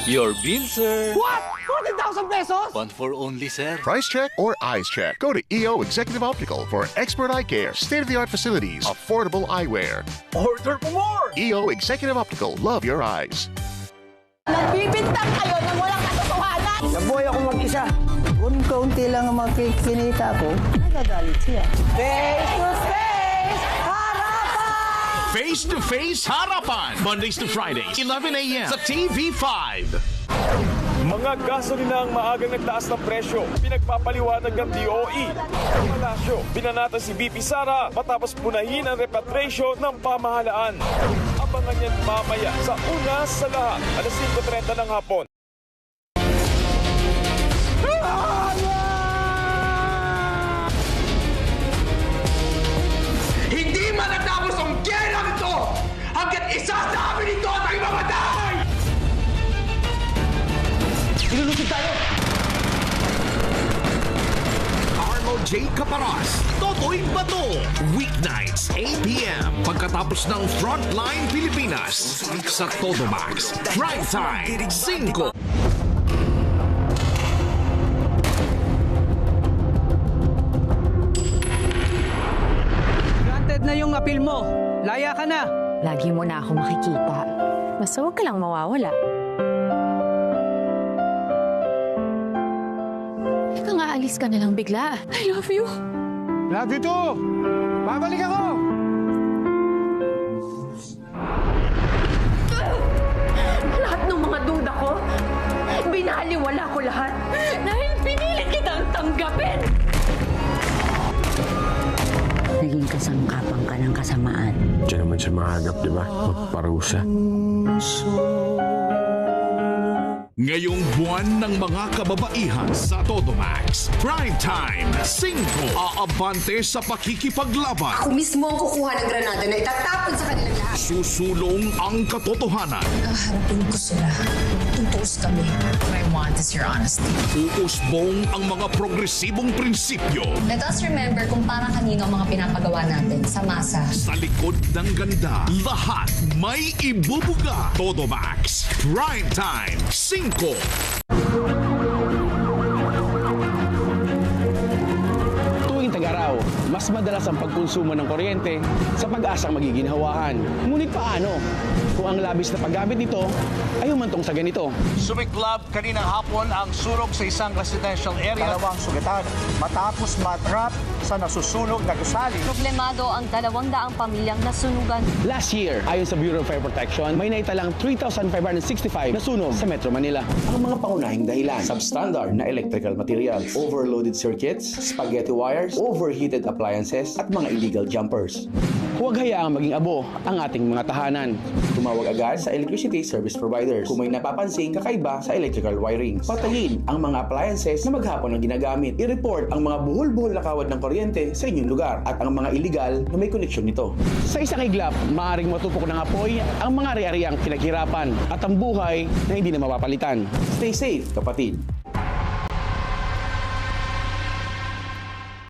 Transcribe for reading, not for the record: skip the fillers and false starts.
Your bill, sir. What? 40,000 pesos? One for only, sir. Price check or eyes check? Go to EO Executive Optical for expert eye care, state-of-the-art facilities, affordable eyewear. Order for more! EO Executive Optical, love your eyes. Nagbibintang kayo ng walang katotohanan! Nabuhay ako mag-isa. Kung kaunti lang ang makikinita ko, nagagalit siya. Face to face, harapan! Face-to-face harapan. Mondays to Fridays, 11 a.m. sa TV5. Mga gasolina ang maagang nagtaas ng presyo. Pinagpapaliwanag ng DOE. Ang Malasyo, binanata si VP Sara matapos punahin ang repatriation ng pamahalaan. Abangan yan mamaya sa Una sa Lahat, alas 5:30 ng hapon. Hindi matatapos ang gera nito hanggat isa sa amin ito at ay mamatay! Ilulusid tayo! Arlo J. Caparas, Totoy Bato. Weeknights, 8 p.m. Pagkatapos ng Frontline Pilipinas sa Totomax. Prime Time, 5. Granted na yung appeal mo. Laya ka na. Lagi mo na ako makikita. Basta huwag ka lang mawawala. Teka nga, alis ka na lang bigla. I love you. Love you too. Babalik ako. Lahat ng mga duda ko, binaliwala ko lahat dahil pinilit kitang tanggapin! Naging kasangkapan ka ng kasamaan. Diyan naman siya mahagap, di ba? Magparusa. Ngayong buwan ng mga kababaihan sa Totomax. Prime Time, 5. Aabante sa pakikipaglaban. Ako mismo ang kukuha ng granada na itatapon sa kanilang lahat. Susulong ang katotohanan. Harapin ko sila. Tutuos kami. What I want is your honesty. Uusbong ang mga progresibong prinsipyo. Let us remember kung para kanino ang mga pinapagawa natin sa masa. Sa likod ng ganda, lahat may ibubuga. Totomax, Prime Time, 5. Tuwing tag-araw, mas madalas ang pagkonsumo ng kuryente sa pag-asang magiginhawahan. Ngunit paano kung ang labis na paggamit nito ay humantong sa ganito? Sumiklab kaninang hapon ang sunog sa isang residential area. Dalawang sugatan matapos matrap sa nasusunog na gusali. Problemado ang 200 pamilyang nasunugan. Last year, ayon sa Bureau of Fire Protection, may naitalang 3,565 na sunog sa Metro Manila. Ang mga pangunahing dahilan: substandard na electrical materials, overloaded circuits, spaghetti wires, overheated appliances, at mga illegal jumpers. Huwag hayaang maging abo ang ating mga tahanan. Tumawag agad sa electricity service providers kung may napapansing kakaiba sa electrical wirings. Patayin ang mga appliances na maghapon ang ginagamit. I-report ang mga buhol-buhol na kawad ng kuryente sa inyong lugar at ang mga illegal na may koneksyon nito. Sa isang iglap, maaaring matupok ng apoy ang mga ari-ariang pinaghirapan at ang buhay na hindi na mapapalitan. Stay safe, kapatid.